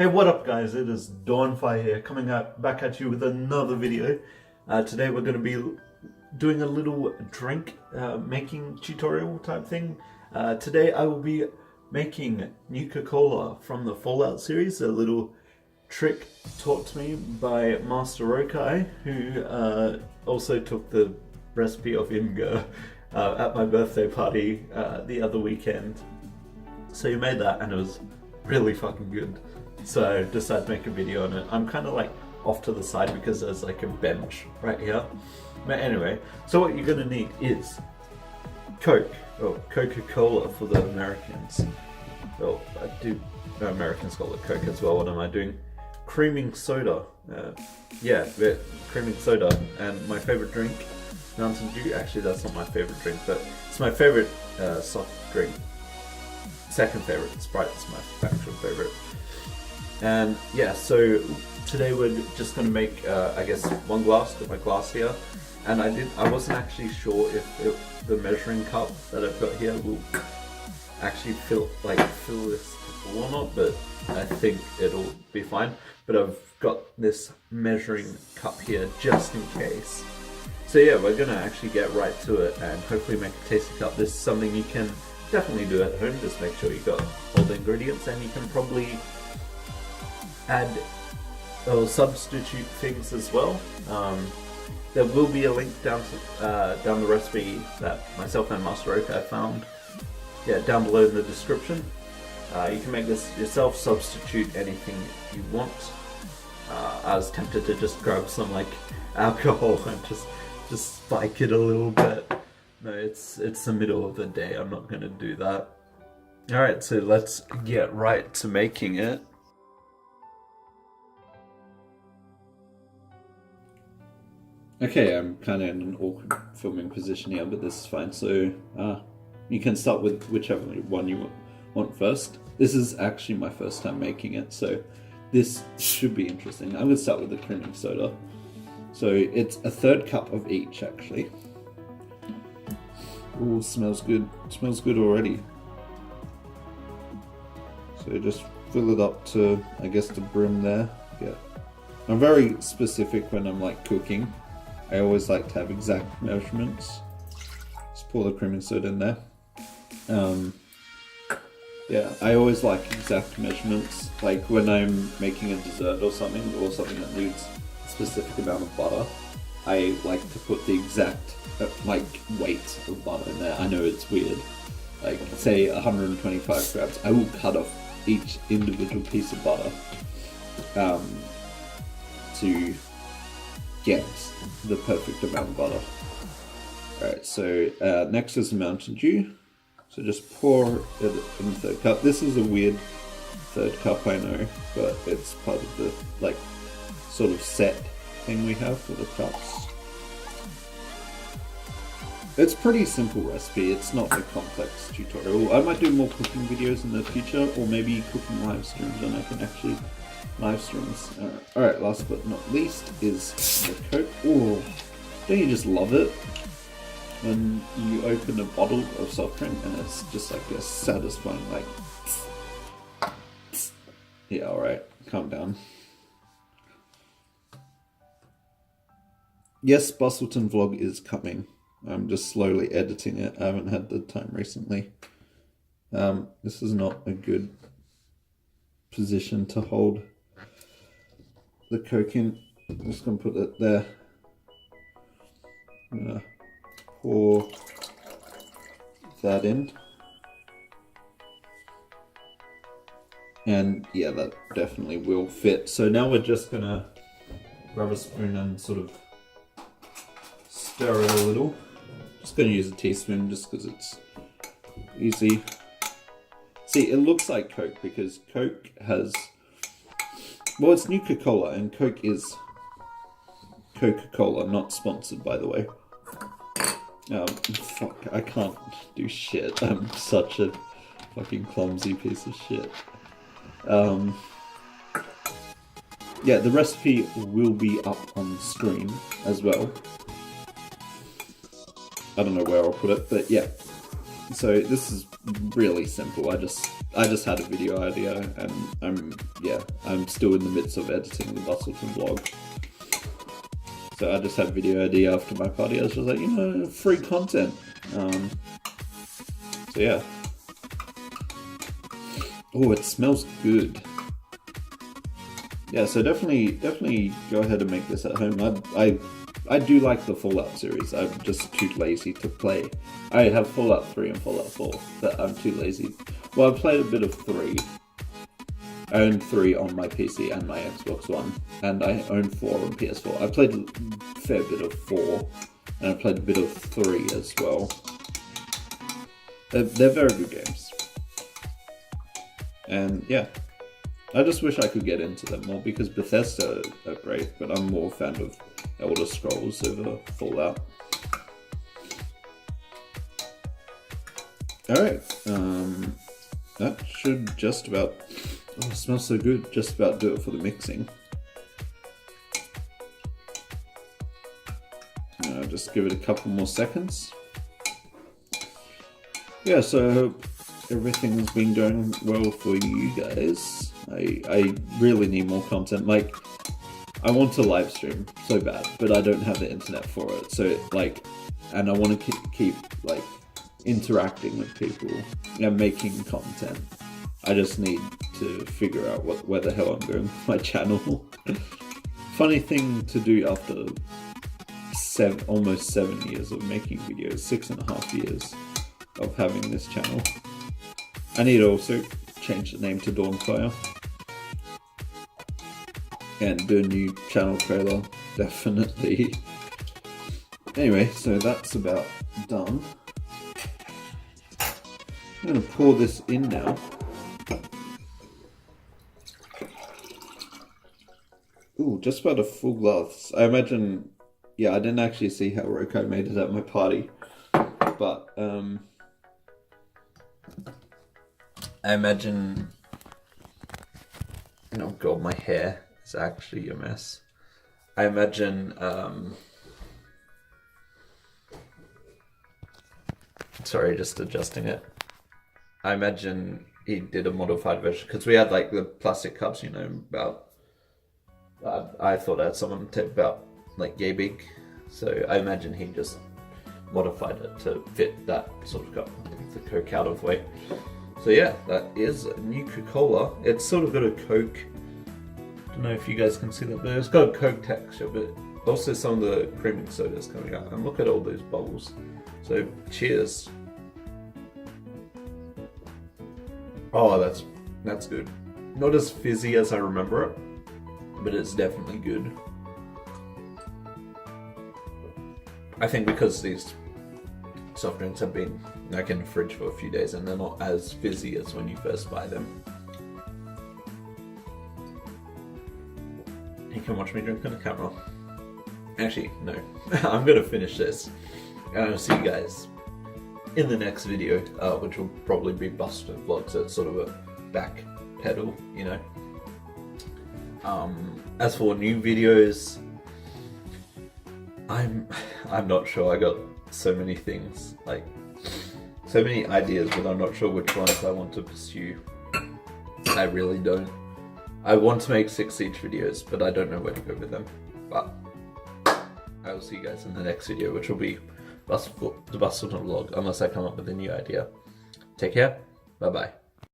Hey, what up guys? It is Dawnfire here, coming back at you with another video. Today we're going to be doing a little drink making tutorial type thing. Today I will be making Nuka Cola from the Fallout series, a little trick taught to me by Master Rokai, who also took the recipe of Imgur at my birthday party the other weekend. So he made that and it was really fucking good. So I decided to make a video on it. I'm kind of like off to the side because there's like a bench right here. But anyway, so what you're gonna need is Coke, or Coca-Cola for the Americans. Well, Americans call it Coke as well. What am I doing? Creaming soda. Creaming soda. And my favorite drink, Mountain Dew. Actually, that's not my favorite drink, but it's my favorite soft drink. Second favorite. Sprite's my actual favorite. And yeah, so today we're just gonna make, I guess, one glass. Got my glass here, and I wasn't actually sure if the measuring cup that I've got here will actually fill this full or not, but I think it'll be fine. But I've got this measuring cup here just in case. So yeah, we're gonna actually get right to it and hopefully make a tasty cup. This is something you can definitely do at home. Just make sure you got all the ingredients, and you can probably add or substitute things as well. There will be a link down the recipe that myself and Master Rokai found. Yeah, down below in the description. You can make this yourself, substitute anything you want. I was tempted to just grab some like alcohol and just spike it a little bit. No, it's the middle of the day. I'm not gonna do that. All right, so let's get right to making it. Okay, I'm kind of in an awkward filming position here, but this is fine. So you can start with whichever one you want first. This is actually my first time making it, so this should be interesting. I'm going to start with the creaming soda. So it's a third cup of each, actually. Ooh, smells good. Smells good already. So just fill it up to, I guess, the brim there. Yeah. I'm very specific when I'm like cooking. I always like to have exact measurements. Just pour the creaming soda in there. Yeah, I always like exact measurements. Like when I'm making a dessert or something that needs a specific amount of butter, I like to put the exact weight of butter in there. I know it's weird. Like say 125 grams, I will cut off each individual piece of butter to get the perfect amount of butter. Alright, so next is the Mountain Dew. So just pour it in the third cup. This is a weird third cup, I know, but it's part of the like sort of set thing we have for the cups. It's a pretty simple recipe. It's not a complex tutorial. I might do more cooking videos in the future, or maybe cooking live streams, and I can actually live streams. Alright, last but not least is the Coke. Oh, don't you just love it when you open a bottle of soft drink and it's just like a satisfying like yeah, alright, calm down. Yes, Busselton vlog is coming. I'm just slowly editing it. I haven't had the time recently. This is not a good position to hold the Coke in. I'm just going to put it there. I'm going to pour that in. And yeah, that definitely will fit. So now we're just going to grab a spoon and sort of stir it a little. Just going to use a teaspoon just because it's easy. See, it looks like Coke because Coke has... Well, it's Nuka Cola, and Coke is Coca-Cola, not sponsored, by the way. Fuck, I can't do shit. I'm such a fucking clumsy piece of shit. Yeah, the recipe will be up on the screen as well. I don't know where I'll put it, but yeah. So this is really simple. I just had a video idea, and I'm still in the midst of editing the Busselton vlog. So I just had a video idea after my party. I was just like, free content. So yeah. Oh, it smells good. Yeah, so definitely go ahead and make this at home. I do like the Fallout series. I'm just too lazy to play. I have Fallout 3 and Fallout 4, but I'm too lazy. Well, I've played a bit of 3. I own 3 on my PC and my Xbox One, and I own 4 on PS4. I played a fair bit of 4, and I played a bit of 3 as well. They're very good games. And yeah, I just wish I could get into them more, because Bethesda are great, but I'm more a fan of Elder Scrolls over Fallout. Alright, that should just about, oh, it smells so good, just about do it for the mixing. Just give it a couple more seconds. Yeah, so I hope everything has been going well for you guys. I really need more content. Like, I want to live stream so bad, but I don't have the internet for it. So and I want to keep like interacting with people and making content. I just need to figure out where the hell I'm going with my channel. Funny thing to do after almost 7 years of making videos, 6.5 years of having this channel. I need to also change the name to Dawnfire and do a new channel trailer, definitely. Anyway, so that's about done. I'm gonna pour this in now. Ooh, just about a full glass. I imagine, yeah, I didn't actually see how Rokai made it at my party, but I imagine, oh god, my hair is actually a mess. I imagine, sorry, just adjusting it. I imagine he did a modified version, because we had like the plastic cups, about, I thought I had someone about like yay big, so I imagine he just modified it to fit that sort of cup, the Coke out of the way. So yeah, that is Nuka Cola. It's sort of got a Coke, don't know if you guys can see that, but it's got a Coke texture, but also some of the creaming sodas coming out. And look at all those bubbles. So cheers. Oh, that's good. Not as fizzy as I remember it, but it's definitely good. I think because these soft drinks have been like in the fridge for a few days and they're not as fizzy as when you first buy them. You can watch me drink on the camera. Actually, no. I'm gonna finish this and I'll see you guys in the next video, which will probably be Busselton vlog, so it's sort of a back pedal, As for new videos, I'm not sure. I got so many things, like so many ideas, but I'm not sure which ones I want to pursue. I really don't. I want to make 6 Siege videos, but I don't know where to go with them. But I will see you guys in the next video, which will be the Busselton vlog, unless I come up with a new idea. Take care. Bye bye.